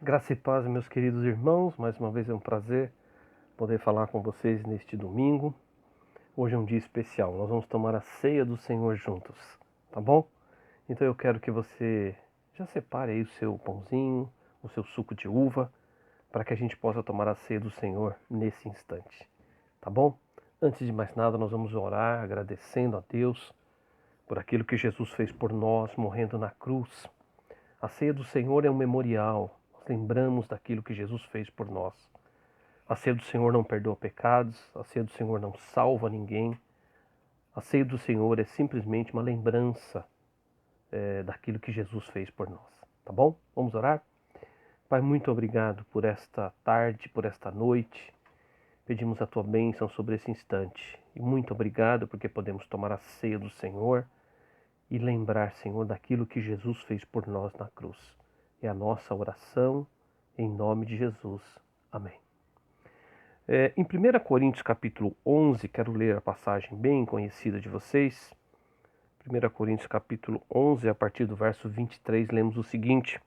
Graça e paz, meus queridos irmãos. Mais uma vez é um prazer poder falar com vocês neste domingo. Hoje é um dia especial. Nós vamos tomar a ceia do Senhor juntos, tá bom? Então eu quero que você já separe aí o seu pãozinho, o seu suco de uva, para que a gente possa tomar a ceia do Senhor nesse instante, tá bom? Antes de mais nada, nós vamos orar agradecendo a Deus por aquilo que Jesus fez por nós, morrendo na cruz. A ceia do Senhor é um memorial. Nós lembramos daquilo que Jesus fez por nós. A ceia do Senhor não perdoa pecados, a ceia do Senhor não salva ninguém. A ceia do Senhor é simplesmente uma lembrança daquilo que Jesus fez por nós. Tá bom? Vamos orar? Pai, muito obrigado por esta tarde, por esta noite. Pedimos a tua bênção sobre esse instante. E muito obrigado porque podemos tomar a ceia do Senhor e lembrar, Senhor, daquilo que Jesus fez por nós na cruz. É a nossa oração em nome de Jesus. Amém. Em 1 Coríntios capítulo 11, quero ler a passagem bem conhecida de vocês. 1 Coríntios capítulo 11, a partir do verso 23, lemos o seguinte: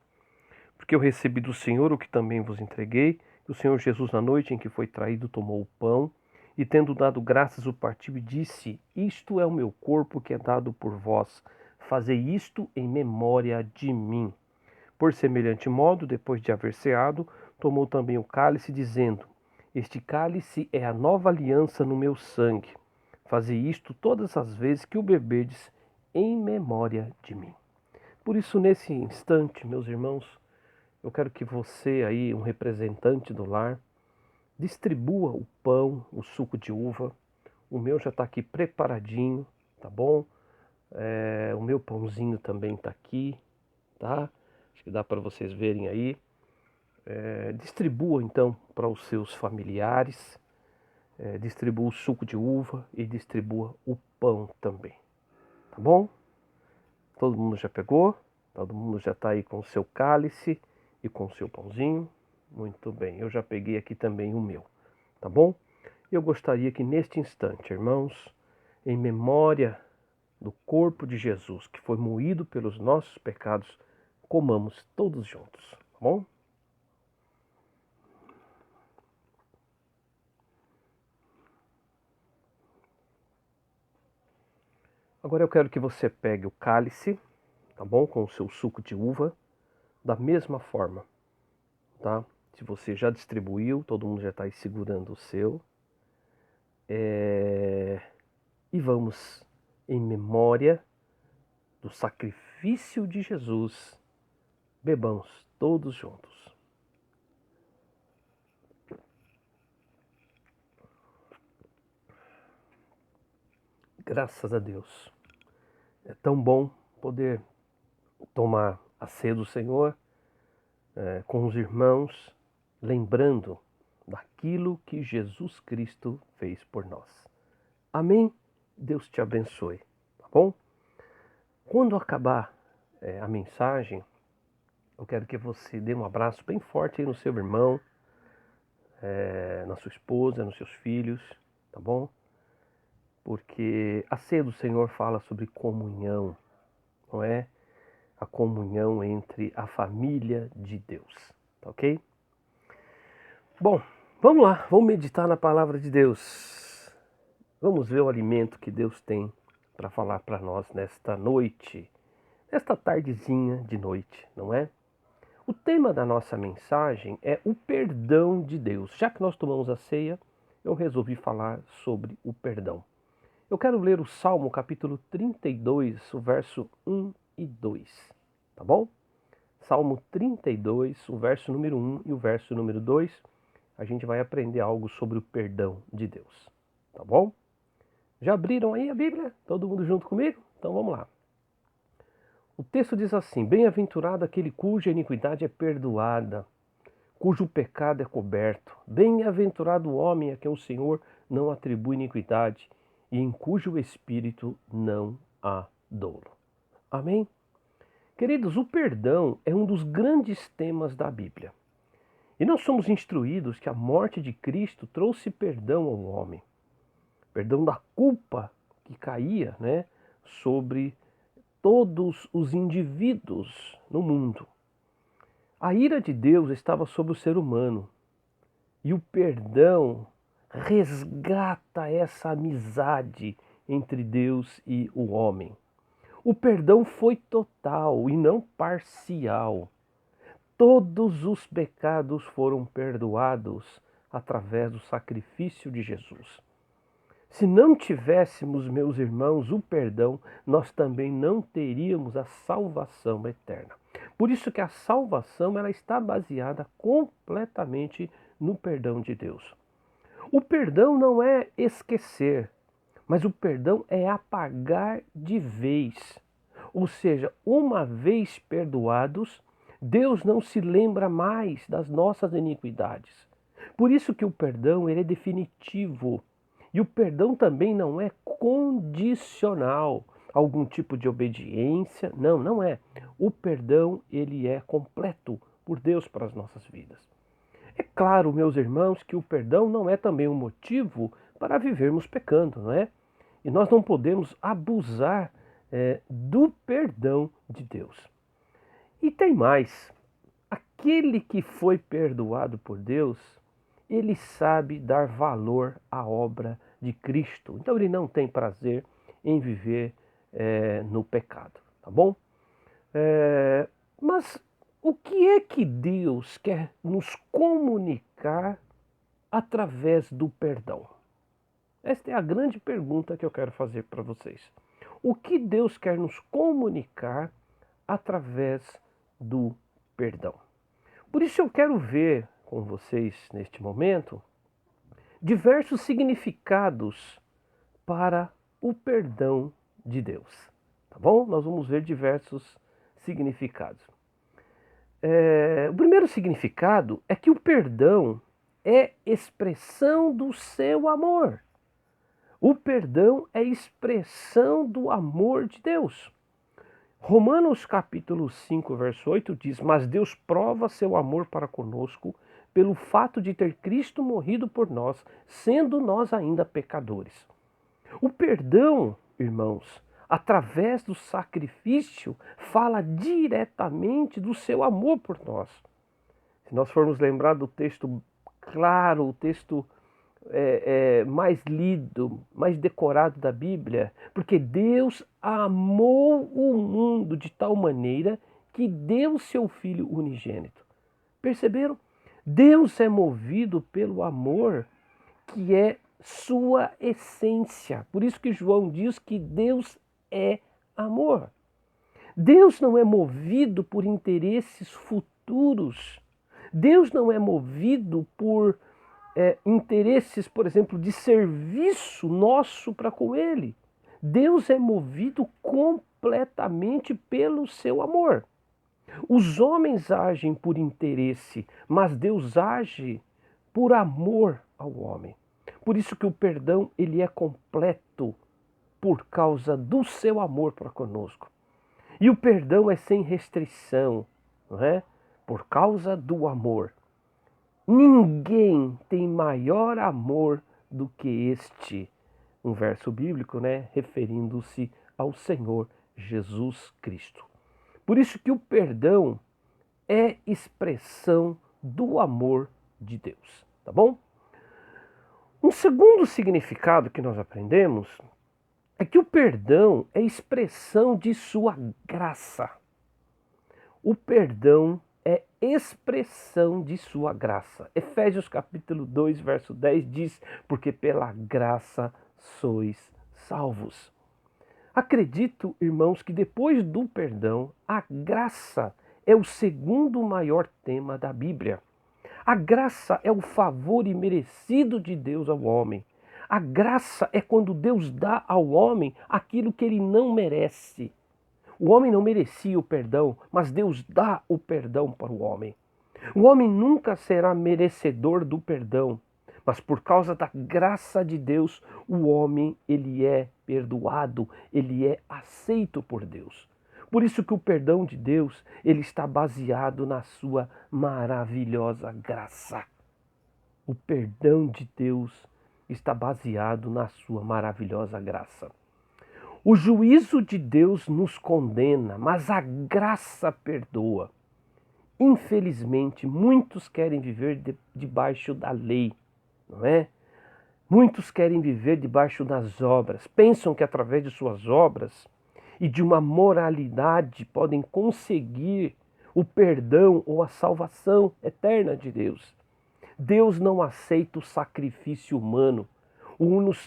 Porque eu recebi do Senhor o que também vos entreguei, que o Senhor Jesus, na noite em que foi traído, tomou o pão, e tendo dado graças, o partiu e disse: Isto é o meu corpo que é dado por vós. Fazei isto em memória de mim. Por semelhante modo, depois de haver ceado, tomou também o cálice, dizendo: Este cálice é a nova aliança no meu sangue. Fazei isto todas as vezes que o beberdes, em memória de mim. Por isso, nesse instante, meus irmãos, eu quero que você aí, um representante do lar, distribua o pão, o suco de uva. O meu já está aqui preparadinho, tá bom? O meu pãozinho também está aqui, tá? Acho que dá para vocês verem aí. Distribua então para os seus familiares, distribua o suco de uva e distribua o pão também, tá bom? Todo mundo já pegou? Todo mundo já está aí com o seu cálice e com o seu pãozinho? Muito bem, eu já peguei aqui também o meu, tá bom? Eu gostaria que neste instante, irmãos, em memória do corpo de Jesus, que foi moído pelos nossos pecados, comamos todos juntos, tá bom? Agora eu quero que você pegue o cálice, tá bom? Com o seu suco de uva, da mesma forma, tá? Se você já distribuiu, todo mundo já está aí segurando o seu. E vamos, em memória do sacrifício de Jesus, bebamos todos juntos. Graças a Deus. É tão bom poder tomar a ceia do Senhor com os irmãos, lembrando daquilo que Jesus Cristo fez por nós. Amém? Deus te abençoe, tá bom? Quando acabar a mensagem, eu quero que você dê um abraço bem forte aí no seu irmão, na sua esposa, nos seus filhos, tá bom? Porque a ceia do Senhor fala sobre comunhão, não é? A comunhão entre a família de Deus, tá ok? Bom, vamos lá, vamos meditar na palavra de Deus. Vamos ver o alimento que Deus tem para falar para nós nesta noite, nesta tardezinha de noite, não é? O tema da nossa mensagem é o perdão de Deus. Já que nós tomamos a ceia, eu resolvi falar sobre o perdão. Eu quero ler o Salmo capítulo 32, o verso 1 e 2, tá bom? Salmo 32, o verso número 1 e o verso número 2, a gente vai aprender algo sobre o perdão de Deus, tá bom? Já abriram aí a Bíblia? Todo mundo junto comigo? Então vamos lá. O texto diz assim: Bem-aventurado aquele cuja iniquidade é perdoada, cujo pecado é coberto. Bem-aventurado o homem a quem o Senhor não atribui iniquidade e em cujo espírito não há dolo. Amém? Queridos, o perdão é um dos grandes temas da Bíblia. E nós somos instruídos que a morte de Cristo trouxe perdão ao homem. Perdão da culpa que caía, né, sobre todos os indivíduos no mundo. A ira de Deus estava sobre o ser humano e o perdão resgata essa amizade entre Deus e o homem. O perdão foi total e não parcial. Todos os pecados foram perdoados através do sacrifício de Jesus. Se não tivéssemos, meus irmãos, o perdão, nós também não teríamos a salvação eterna. Por isso que a salvação ela está baseada completamente no perdão de Deus. O perdão não é esquecer, mas o perdão é apagar de vez. Ou seja, uma vez perdoados, Deus não se lembra mais das nossas iniquidades. Por isso que o perdão ele é definitivo. E o perdão também não é condicional, algum tipo de obediência. Não, não é. O perdão ele é completo por Deus para as nossas vidas. É claro, meus irmãos, que o perdão não é também um motivo para vivermos pecando, não é? E nós não podemos abusar do perdão de Deus. E tem mais. Aquele que foi perdoado por Deus, ele sabe dar valor à obra de Cristo. Então ele não tem prazer em viver no pecado, tá bom? Mas o que é que Deus quer nos comunicar através do perdão? Esta é a grande pergunta que eu quero fazer para vocês. O que Deus quer nos comunicar através do perdão? Por isso eu quero ver com vocês neste momento diversos significados para o perdão de Deus. Tá bom? Nós vamos ver diversos significados. O primeiro significado é que o perdão é expressão do seu amor. O perdão é expressão do amor de Deus. Romanos capítulo 5, verso 8 diz: Mas Deus prova seu amor para conosco pelo fato de ter Cristo morrido por nós, sendo nós ainda pecadores. O perdão, irmãos, através do sacrifício, fala diretamente do seu amor por nós. Se nós formos lembrar do texto claro, o texto mais lido, mais decorado da Bíblia, porque Deus amou o mundo de tal maneira que deu seu Filho unigênito. Perceberam? Deus é movido pelo amor que é sua essência. Por isso que João diz que Deus é amor. Deus não é movido por interesses futuros. Deus não é movido por interesses, por exemplo, de serviço nosso para com Ele. Deus é movido completamente pelo seu amor. Os homens agem por interesse, mas Deus age por amor ao homem. Por isso que o perdão ele é completo por causa do seu amor para conosco. E o perdão é sem restrição, não é? Por causa do amor. Ninguém tem maior amor do que este. Um verso bíblico, né? Referindo-se ao Senhor Jesus Cristo. Por isso que o perdão é expressão do amor de Deus, tá bom? Um segundo significado que nós aprendemos é que o perdão é expressão de sua graça. O perdão é expressão de sua graça. Efésios capítulo 2, verso 10 diz: porque pela graça sois salvos. Acredito, irmãos, que depois do perdão, a graça é o segundo maior tema da Bíblia. A graça é o favor imerecido de Deus ao homem. A graça é quando Deus dá ao homem aquilo que ele não merece. O homem não merecia o perdão, mas Deus dá o perdão para o homem. O homem nunca será merecedor do perdão, mas por causa da graça de Deus, o homem ele é perdoado, ele é aceito por Deus. Por isso que o perdão de Deus, ele está baseado na sua maravilhosa graça. O perdão de Deus está baseado na sua maravilhosa graça. O juízo de Deus nos condena, mas a graça perdoa. Infelizmente, muitos querem viver debaixo da lei, não é? Muitos querem viver debaixo das obras, pensam que através de suas obras e de uma moralidade podem conseguir o perdão ou a salvação eterna de Deus. Deus não aceita o sacrifício humano. O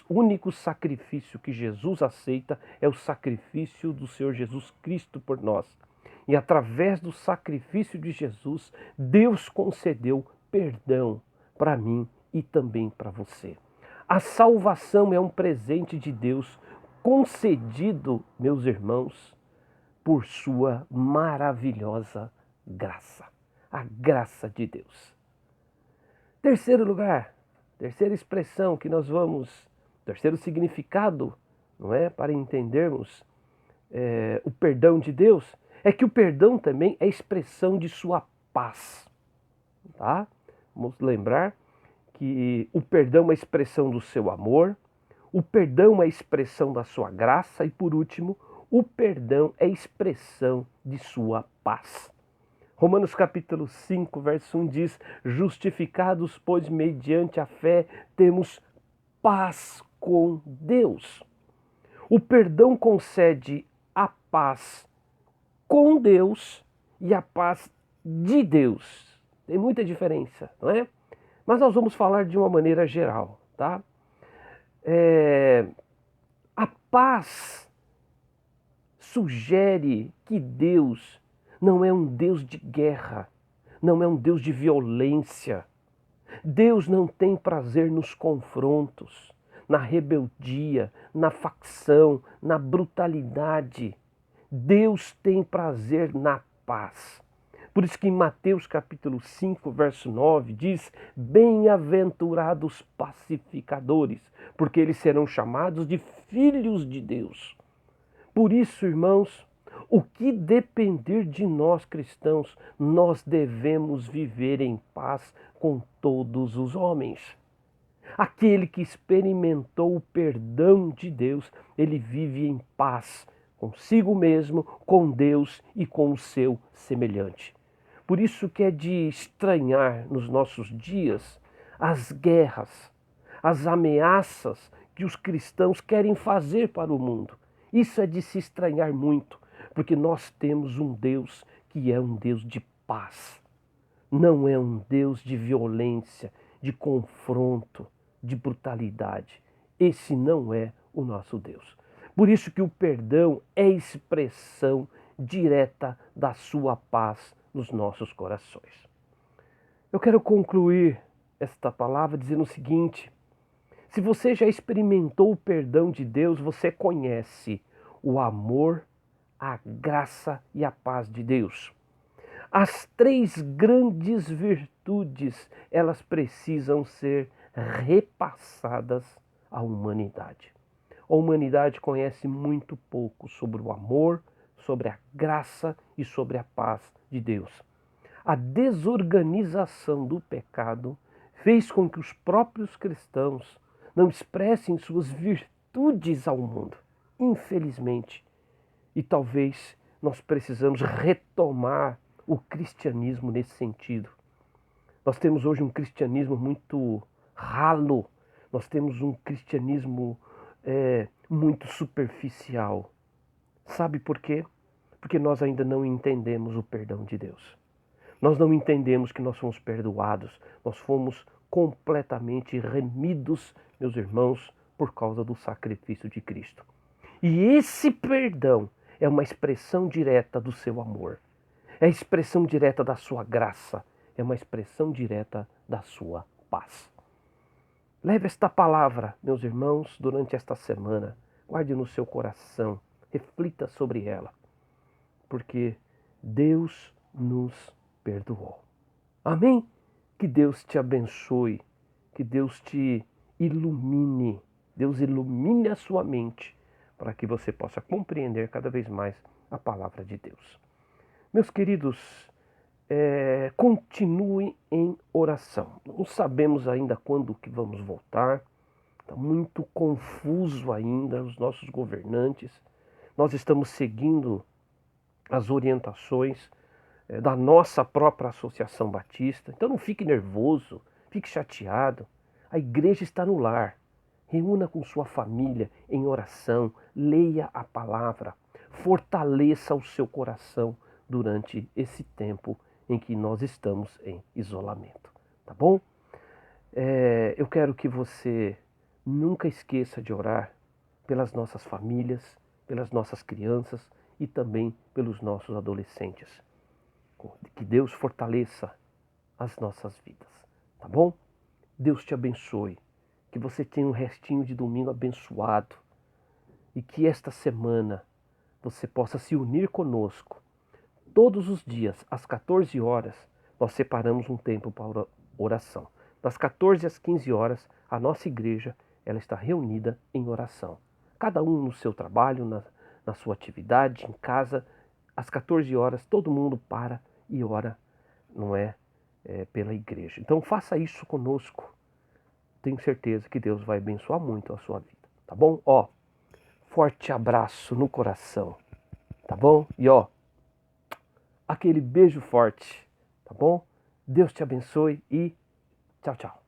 único sacrifício que Jesus aceita é o sacrifício do Senhor Jesus Cristo por nós. E através do sacrifício de Jesus, Deus concedeu perdão para mim e também para você. A salvação é um presente de Deus concedido, meus irmãos, por sua maravilhosa graça. A graça de Deus. Terceiro lugar, terceira expressão que nós vamos, terceiro significado, não é, para entendermos o perdão de Deus, é que o perdão também é expressão de sua paz, tá? Vamos lembrar que o perdão é uma expressão do seu amor, o perdão é uma expressão da sua graça e, por último, o perdão é expressão de sua paz. Romanos capítulo 5, verso 1 diz: justificados, pois, mediante a fé, temos paz com Deus. O perdão concede a paz com Deus e a paz de Deus. Tem muita diferença, não é? Mas nós vamos falar de uma maneira geral, tá? A paz sugere que Deus não é um Deus de guerra, não é um Deus de violência. Deus não tem prazer nos confrontos, na rebeldia, na facção, na brutalidade. Deus tem prazer na paz. Por isso que em Mateus capítulo 5, verso 9, diz: bem-aventurados pacificadores, porque eles serão chamados de filhos de Deus. Por isso, irmãos, o que depender de nós cristãos, nós devemos viver em paz com todos os homens. Aquele que experimentou o perdão de Deus, ele vive em paz consigo mesmo, com Deus e com o seu semelhante. Por isso que é de estranhar nos nossos dias as guerras, as ameaças que os cristãos querem fazer para o mundo. Isso é de se estranhar muito, porque nós temos um Deus que é um Deus de paz. Não é um Deus de violência, de confronto, de brutalidade. Esse não é o nosso Deus. Por isso que o perdão é expressão direta da sua paz nos nossos corações. Eu quero concluir esta palavra dizendo o seguinte: se você já experimentou o perdão de Deus, você conhece o amor, a graça e a paz de Deus. As três grandes virtudes, elas precisam ser repassadas à humanidade. A humanidade conhece muito pouco sobre o amor, sobre a graça e sobre a paz de Deus. A desorganização do pecado fez com que os próprios cristãos não expressem suas virtudes ao mundo, infelizmente. E talvez nós precisamos retomar o cristianismo nesse sentido. Nós temos hoje um cristianismo muito ralo, nós temos um cristianismo muito superficial. Sabe por quê? Porque nós ainda não entendemos o perdão de Deus. Nós não entendemos que nós fomos perdoados, nós fomos completamente remidos, meus irmãos, por causa do sacrifício de Cristo. E esse perdão é uma expressão direta do seu amor, é a expressão direta da sua graça, é uma expressão direta da sua paz. Leve esta palavra, meus irmãos, durante esta semana, guarde no seu coração, reflita sobre ela, porque Deus nos perdoou. Amém? Que Deus te abençoe, que Deus te ilumine, Deus ilumine a sua mente, para que você possa compreender cada vez mais a palavra de Deus. Meus queridos, continue em oração. Não sabemos ainda quando que vamos voltar, está muito confuso ainda os nossos governantes. Nós estamos seguindo as orientações da nossa própria Associação Batista. Então não fique nervoso, fique chateado. A igreja está no lar. Reúna com sua família em oração, leia a palavra, fortaleça o seu coração durante esse tempo em que nós estamos em isolamento, tá bom? Eu quero que você nunca esqueça de orar pelas nossas famílias, pelas nossas crianças e também pelos nossos adolescentes. Que Deus fortaleça as nossas vidas, tá bom? Deus te abençoe. Que você tenha um restinho de domingo abençoado e que esta semana você possa se unir conosco. Todos os dias, às 14 horas, nós separamos um tempo para oração. Das 14 às 15 horas, a nossa igreja ela está reunida em oração. Cada um no seu trabalho, na sua atividade, em casa, às 14 horas, todo mundo para e ora, não é, pela igreja. Então faça isso conosco. Tenho certeza que Deus vai abençoar muito a sua vida, tá bom? Forte abraço no coração, tá bom? E aquele beijo forte, tá bom? Deus te abençoe e tchau, tchau.